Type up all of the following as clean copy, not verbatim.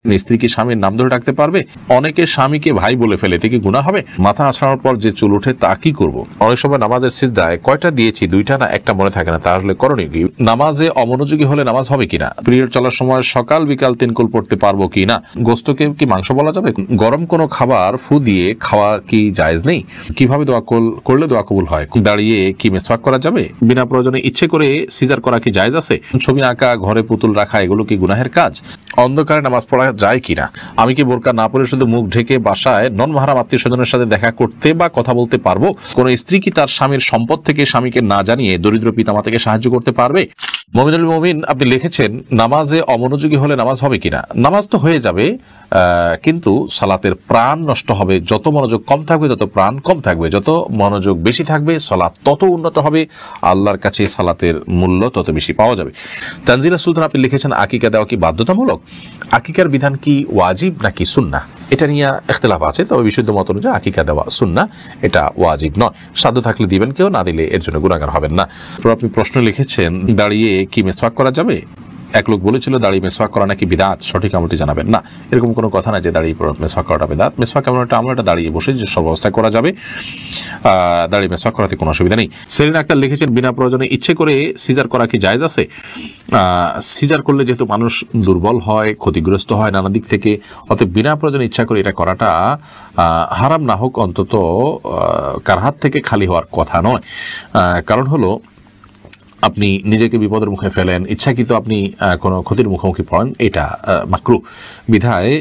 স্ত্রী কি স্বামীর নাম ধরে ডাকতে পারবে? অনেকে স্বামীকে ভাই বলে ফেলে, এতে কি গুনাহ হবে? মাথা আছড়ানোর পর যে চুল ওঠে তা কি করব? অনেক সময় নামাজের সিজদায় কয়টা দিয়েছি, দুইটা না একটা মনে থাকে না, তাহলে করণীয় কি? নামাজে অমনোযোগী হলে নামাজ হবে কিনা? পিরিয়ড চলার সময় সকাল বিকাল 3 কুল পড়তে পারবো কিনা? গোস্তকে কি মাংস বলা যাবে? গরম কোনো খাবার ফু দিয়ে খাওয়া কি জায়েজ নেই? কিভাবে দোয়া করলে দোয়া কবুল হয়? দাঁড়িয়ে কি মিসওয়াক করা যাবে? বিনা প্রয়োজনে ইচ্ছে করে সিজার করা কি জায়েজ আছে? ছবি আঁকা, ঘরে পুতুল রাখা, এগুলো কি গুনাহের কাজ? অন্ধকারে নামাজ পড়া যায় কিনা? আমি কি বোরকা না পরে শুধু মুখ ঢেকে বাসায় নন মাহরাম আত্মীয় স্বজনের সাথে দেখা করতে বা কথা বলতে পারবো? কোন স্ত্রী কি তার স্বামীর সম্পদ থেকে স্বামীকে না জানিয়ে দরিদ্র পিতামাতাকে সাহায্য করতে পারবে? মমিনুল মুমিন আপনি লিখেছেন, নামাজে অমনোযোগী হলে নামাজ হবে কিনা? নামাজ তো হয়ে যাবে, কিন্তু সালাতের প্রাণ নষ্ট হবে। যত মনোযোগ কম থাকবে তত প্রাণ কম থাকবে, যত মনোযোগ বেশি থাকবে সালাত তত উন্নত হবে, আল্লাহর কাছে সালাতের মূল্য তত বেশি পাওয়া যাবে। তানজিলা সুলতান আপনি লিখেছেন, আকিকা দেওয়া কি বাধ্যতামূলক? আকিকার বিধান কি ওয়াজিব নাকি সুন্নাহ? এটা নিয়ে ইখতিলাফ আছে, তবে বিশুদ্ধ মত অনুযায়ী আকিকা দেওয়া সুন্নাহ, এটা ওয়াজিব নয়। সাধ্য থাকলে দিবেন, কেউ না দিলে এর জন্য গুনাহগার হবেন না। তো আপনি প্রশ্ন লিখেছেন, দাঁড়িয়ে কি মিসওয়াক করা যাবে? এক লোক বলেছিল দাঁড়িয়ে মেসওয়াক করা নাকি বিদআত, সঠিক আমলটি জানাবেন। না, এরকম কোনো কথা না যে দাঁড়িয়ে মেসওয়াক করাটা বিদআত। মেসওয়াক এমন একটা আমল, এটা দাঁড়িয়ে বসে যে সব অবস্থায় করা যাবে, দাঁড়িয়ে মেসওয়াক করাতে কোনো অসুবিধা নেই। সেলিনা আক্তার লিখেছেন, বিনা প্রয়োজনে ইচ্ছে করে সিজার করা কি জায়েজ আছে? সিজার করলে যেহেতু মানুষ দুর্বল হয়, ক্ষতিগ্রস্ত হয় নানা দিক থেকে, অতএব বিনা প্রয়োজনে ইচ্ছা করে এটা করাটা হারাম না হোক, অন্তত কারহাত থেকে খালি হওয়ার কথা নয়। কারণ হলো, আপনি নিজেকে বিপদের মুখে ফেলেন, ইচ্ছাকৃত আপনি কোনো ক্ষতির মুখোমুখি পড়েন, এটা মাকরুহ। বিধায়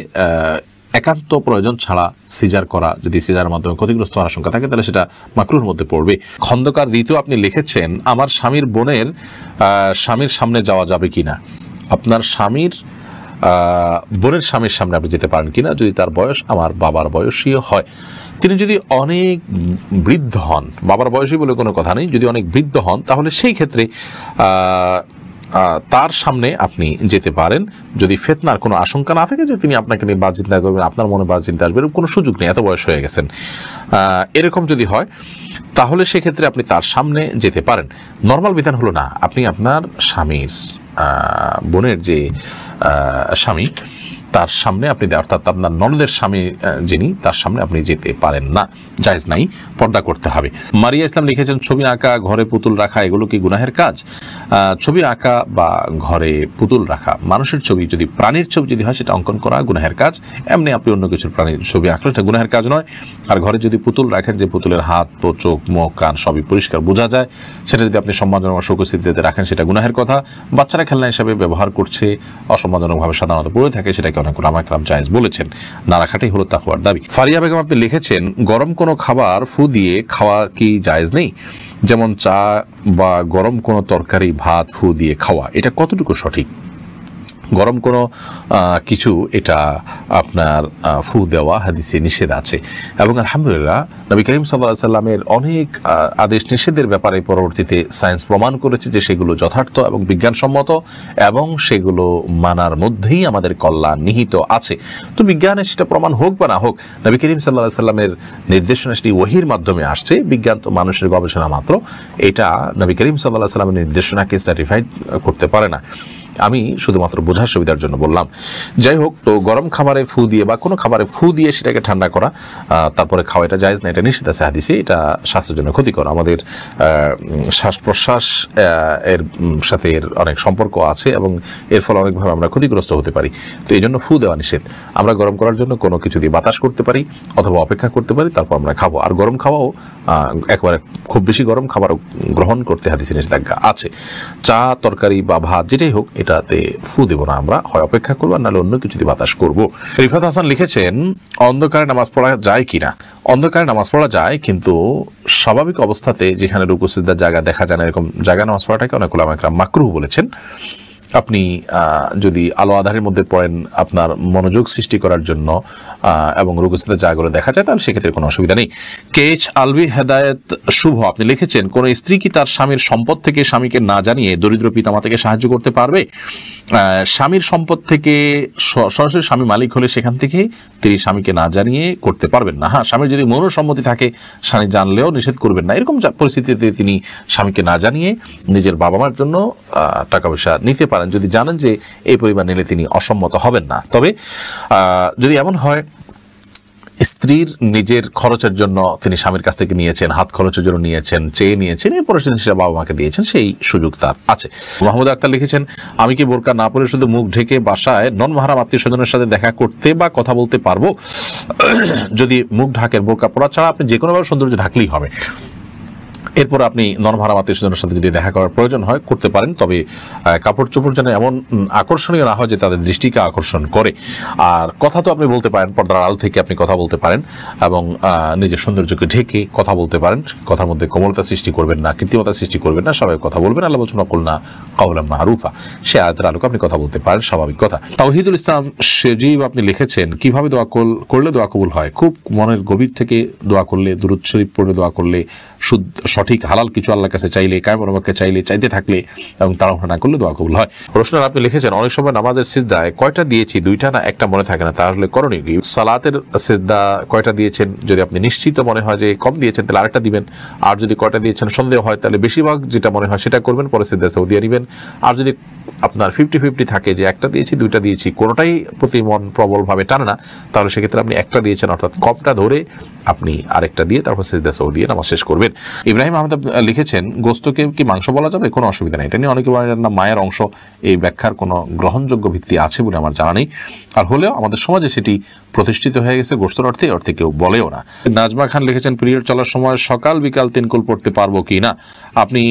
একান্ত প্রয়োজন ছাড়া সিজার করা, যদি সিজারের মাধ্যমে ক্ষতিগ্রস্ত হওয়ার আশঙ্কা থাকে তাহলে সেটা মাকরুহের মধ্যে পড়বে। খন্দকার ঋতু আপনি লিখেছেন, আমার স্বামীর বোনের স্বামীর সামনে যাওয়া যাবে কিনা? আপনার স্বামীর বোনের স্বামীর সামনে আপনি যেতে পারেন কিনা, যদি তার বয়স আমার বাবার বয়সীয় হয়। তিনি যদি অনেক বৃদ্ধ হন, বাবার বয়সী বলে কোনো কথা নেই, যদি অনেক বৃদ্ধ হন তাহলে সেই ক্ষেত্রে তার সামনে আপনি যেতে পারেন, যদি ফিতনার কোনো আশঙ্কা না থাকে যে তিনি আপনাকে নিয়ে বাদ চিন্তা করবেন, আপনার মনে বাদ চিন্তা আসবে, এরকম কোনো সুযোগ নেই, এত বয়স হয়ে গেছেন। এরকম যদি হয় তাহলে সেক্ষেত্রে আপনি তার সামনে যেতে পারেন। নর্মাল বিধান হলো না, আপনি আপনার স্বামীর বোনের যে স্বামী তার সামনে আপনি, অর্থাৎ আপনার ননদের স্বামী যিনি, তার সামনে আপনি যেতে পারেন না, জায়েজ নাই, পর্দা করতে হবে। মারিয়া ইসলাম লিখেছেন, ছবি আঁকা, ঘরে পুতুল রাখা, এগুলো কি গুনাহের কাজ? ছবি আঁকা বা ঘরে পুতুল রাখা, মানুষের ছবি যদি, প্রাণীর ছবি যদি হয় সেটা অঙ্কন করা গুনাহের কাজ। এমনি আপনি অন্য কিছুর প্রাণীর ছবি আঁকলে এটা গুনাহের কাজ নয়। আর ঘরে যদি পুতুল রাখেন, যে পুতুলের হাত, চোখ, মুখ, কান সবই পরিষ্কার বোঝা যায়, সেটা যদি আপনি সম্মানজনক শোকস্থিতিতে রাখেন সেটা গুনাহের কথা। বাচ্চারা খেলনা হিসাবে ব্যবহার করছে, অসম্মানজনকভাবে সাধারণত পড়ে থাকে, সেটাকে অনেক ওলামা কেরাম জায়েজ বলেছেন। না রাখাটাই হলো তাকওয়ার দাবি। ফারিয়া বেগম আপনি লিখেছেন, গরম কোনো খাবার ফু দিয়ে খাওয়া কি জায়েজ নেই? যেমন চা বা গরম কোনো তরকারি, ভাত ফু দিয়ে খাওয়া, এটা কতটুকু সঠিক? গরম কোনো কিছু এটা আপনার ফু দেওয়া হাদিসে নিষেধ আছে, এবং আলহামদুলিল্লাহ নবী করিম সাল্লাল্লাহু আলাইহি ওয়াসাল্লামের অনেক আদেশ নিষেধের ব্যাপারে পরবর্তীতে সায়েন্স প্রমাণ করেছে যে সেগুলো যথার্থ এবং বিজ্ঞানসম্মত, এবং সেগুলো মানার মধ্যেই আমাদের কল্যাণ নিহিত আছে। তো বিজ্ঞানের সেটা প্রমাণ হোক বা না হোক, নবী করিম সাল্লাল্লাহু আলাইহি ওয়াসাল্লামের নির্দেশনা সেটি ওহীর মাধ্যমে আসছে, বিজ্ঞান তো মানুষের গবেষণা মাত্র, এটা নবী করিম সাল্লাল্লাহু আলাইহি ওয়াসাল্লামের নির্দেশনাকে সার্টিফাইড করতে পারে না। আমি শুধুমাত্র বোঝার সুবিধার জন্য বললাম। যাই হোক, তো গরম খাবারে ফু দিয়ে বা কোনো খাবারে ফু দিয়ে সেটাকে ঠান্ডা করা তারপরে খাওয়া, এটা জায়েজ না, এটা নিষেধ আছে হাদিসে, এটা স্বাস্থ্যের জন্য ক্ষতিকর। আমাদের শ্বাস প্রশ্বাস এর সাথে এর অনেক সম্পর্ক আছে, এবং এর ফলে অনেকভাবে আমরা ক্ষতিগ্রস্ত হতে পারি। তো এই জন্য ফু দেওয়া নিষেধ। আমরা গরম করার জন্য কোনো কিছু দিয়ে বাতাস করতে পারি অথবা অপেক্ষা করতে পারি, তারপর আমরা খাবো। আর গরম খাওয়াও, একবারে খুব বেশি গরম খাবারও গ্রহণ করতে হাদিসে নিষেধাজ্ঞা আছে। চা, তরকারি বা ভাত যেটাই হোক, এটাতে ফু দেব না, আমরা হয় অপেক্ষা করবো, নাহলে অন্য কিছু দিয়ে বাতাস করবো। রিফাত হাসান লিখেছেন, অন্ধকারে নামাজ পড়া যায় কিনা? অন্ধকারে নামাজ পড়া যায়, কিন্তু স্বাভাবিক অবস্থাতে যেখানে রুকু সিজদার জায়গা দেখা যায় না, এরকম জায়গা নামাজ পড়াটাকে অনেক ওলামা কেরাম মাকরুহ বলেছেন। আপনি যদি আলো আধারের মধ্যে পড়েন আপনার মনোযোগ সৃষ্টি করার জন্য এবং রুকু সিজদার জায়গাগুলো দেখা যায়, তাহলে সেক্ষেত্রে কোনো অসুবিধা নেই। কেচ আলভি হেদায়েত শুভ আপনি লিখেছেন, কোন স্ত্রী কি তার স্বামীর সম্পদ থেকে স্বামীকে না জানিয়ে দরিদ্র পিতামাতাকে সাহায্য করতে পারবে? স্বামীর সম্পদ থেকে সরাসরি স্বামী মালিক হলে সেখান থেকে তিনি স্বামীকে না জানিয়ে করতে পারবেন না। হ্যাঁ, স্বামীর যদি মনোসম্মতি থাকে, স্বামী জানলেও নিষেধ করবেন না, এরকম পরিস্থিতিতে তিনি স্বামীকে না জানিয়ে নিজের বাবা মার জন্য টাকা পয়সা নিতে পারেন। পারেন যদি জানেন যে এই পরিমাণ নিলে তিনি অসম্মত হবেন না। তবে যদি এমন হয় স্ত্রীর নিজের খরচের জন্য তিনি স্বামীর কাছ থেকে নিয়েছেন, হাত খরচের জন্য নিয়েছেন, চেয়ে নিয়েছেন, এরপরে সেটা বাবা মাকে দিয়েছেন, সেই সুযোগ তার আছে। মাহমুদ আক্তার লিখেছেন, আমি কি বোরকা না পরে শুধু মুখ ঢেকে বাসায় নন মাহরাম আত্মীয় স্বজনের সাথে দেখা করতে বা কথা বলতে পারবো? যদি মুখ ঢাকের, বোরকা পরা ছাড়া আপনি যে কোনোভাবে সৌন্দর্য ঢাকলেই হবে। এরপর আপনি নন-মাহরাম আত্মীয়স্বজনের সাথে যদি দেখা করার প্রয়োজন হয় করতে পারেন, তবে কাপড় চোপড় যেন এমন আকর্ষণীয় না হয় যে তাদের দৃষ্টিকে আকর্ষণ করে। আর কথা তো আপনি বলতে পারেন, পর্দার আড়াল থেকে আপনি কথা বলতে পারেন এবং নিজের সৌন্দর্যকে ঢেকে কথা বলতে পারেন। কথার মধ্যে কোমলতা সৃষ্টি করবেন না, কৃত্রিমতা সৃষ্টি করবেন না, স্বাভাবিক কথা বলবেন। আল্লাহ বলছেন কুলনা কাওলাম মারুফা, সে আয়াতের আলোকে আপনি কথা বলতে পারেন, স্বাভাবিক কথা। তাওহিদুল ইসলাম সজীব আপনি লিখেছেন, কিভাবে দোয়া করলে দোয়া কবুল হয়? খুব মনের গভীর থেকে দোয়া করলে, দুরূদ শরীফ পড়ে দোয়া করলে, সঠিক হালাল কিছু আল্লাহর কাছে চাইলে, কায়েম রব্বাকে চাইলে, চাইতে থাকলে এবং তাড়াহুড়া না করলে দোয়া কবুল হয়। রোশনার আপনি লিখেছেন, অনেক সময় নামাজের সিজদায় কয়টা দিয়েছি, দুইটা না একটা মনে থাকে না, তাহলে করণীয় কি? সালাতের সিজদা কয়টা দিয়েছেন যদি আপনি নিশ্চিত মনে হয় যে কম দিয়েছেন তাহলে আরেকটা দিবেন, আর যদি কয়টা দিয়েছেন সন্দেহ হয় তাহলে বেশিরভাগ যেটা মনে হয় সেটা করবেন, পরে সিজদা সৌদিয়া নেবেন। আর যদি আপনার 50-50 থাকে যে একটা দিয়েছি দুইটা দিয়েছি, কোনোটাই প্রতি মন প্রবলভাবে টানে না, তাহলে সেক্ষেত্রে আপনি একটা দিয়েছেন অর্থাৎ কমটা ধরে আপনি আরেকটা দিয়ে তারপর সিজদা সৌদিয়া নামাজ শেষ করবেন। ইব্রাহিম আহমেদ লিখেছেন, গোস্তকে কি মাংস বলা যাবে? কোনো অসুবিধা নেই, এটা নিয়ে অনেকে বলেন না মায়ের অংশ, এই ব্যাখ্যার কোনো গ্রহণযোগ্য ভিত্তি আছে বলে আমার জানা নেই। আর হলেও আমাদের সমাজে সেটি প্রতিষ্ঠিত হয়ে গেছে গোস্তর অর্থে, অর্থে কেউ বলেও না। নাজমা খান লিখেছেন, পিরিয়ড চলার সময় সকাল বিকাল 3 কুল পড়তে পারবো কি না? আপনি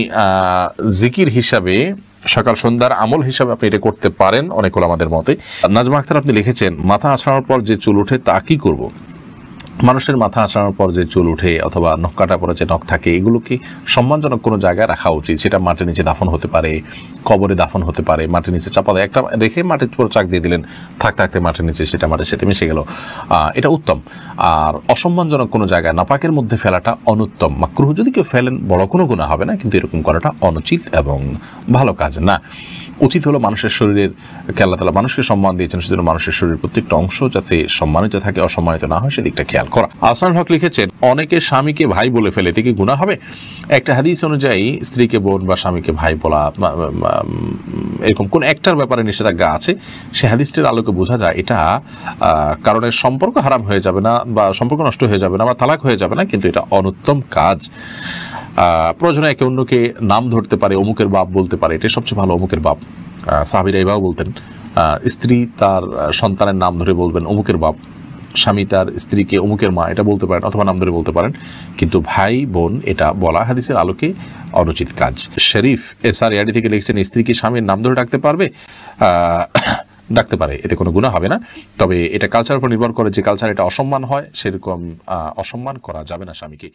জিকির হিসাবে সকাল সন্ধ্যার আমল হিসাবে আপনি এটা করতে পারেন অনেক আমাদের মতে। নাজমা আক্তার আপনি লিখেছেন, মাথা আছড়ানোর পর যে চুল ওঠে তা কি করব? মানুষের মাথা আঁচড়ানোর পর যে চুল উঠে অথবা নখ কাটা পরে যে নখ থাকে, এগুলো কি সম্মানজনক কোনো জায়গায় রাখা উচিত? সেটা মাটির নিচে দাফন হতে পারে, কবরে দাফন হতে পারে, মাটির নিচে চাপা দেয়, একটা রেখে মাটির পুরো চাক দিয়ে দিলেন, থাকতে মাটির নিচে সেটা মাটির সাথে মিশে গেল, এটা উত্তম। আর অসম্মানজনক কোনো জায়গায় নাপাকের মধ্যে ফেলাটা অনুত্তম। মাকরুহ যদি কেউ ফেলেন বড় কোনো গুনাহ হবে না, কিন্তু এরকম করাটা অনুচিত এবং ভালো কাজ না। উচিত হলো মানুষের শরীরের, আল্লাহ তাআলা মানুষকে সম্মান দিয়েছেন, সেজন্য মানুষের শরীরের প্রত্যেকটা অংশ যাতে সম্মানিত থাকে, অসম্মানিত না হয় সেদিকটা খেয়াল করা। আহসানুল হক লিখেছেন, অনেকে স্বামীকে ভাই বলে ফেলে, এতে কি গুনাহ হবে? একটা হাদিস অনুযায়ী স্ত্রীকে বোন বা স্বামীকে ভাই বলা এরকম কোন একটার ব্যাপারে নিষেধাজ্ঞা আছে, সে হাদিসটির আলোকে বোঝা যায় এটা কারণে সম্পর্ক হারাম হয়ে যাবে না বা সম্পর্ক নষ্ট হয়ে যাবে না বা তালাক হয়ে যাবে না, কিন্তু এটা অনুত্তম কাজ। প্রয়োজনে একে অন্যকে নাম ধরতে পারে, অমুকের বাপ বলতে পারে, এটা সবচেয়ে ভালো, অমুকের বাপ। সাহাবীরা এভাবে বলতেন, স্ত্রী তার সন্তানের নাম ধরে বলবেন অমুকের বাপ, স্বামী তার স্ত্রীকে অমুকের মা, এটা বলতে পারেন অথবা নাম ধরে বলতে পারেন, কিন্তু ভাই বোন এটা বলা হাদিসের আলোকে অনুচিত কাজ। শরীফ SR থেকে লিখছেন, স্ত্রী কি স্বামীর নাম ধরে ডাকতে পারবে? ডাকতে পারে, এতে কোনো গুনাহ হবে না। তবে এটা কালচারের উপর নির্ভর করে, যে কালচার এটা অসম্মান হয় সেরকম অসম্মান করা যাবে না স্বামীকে।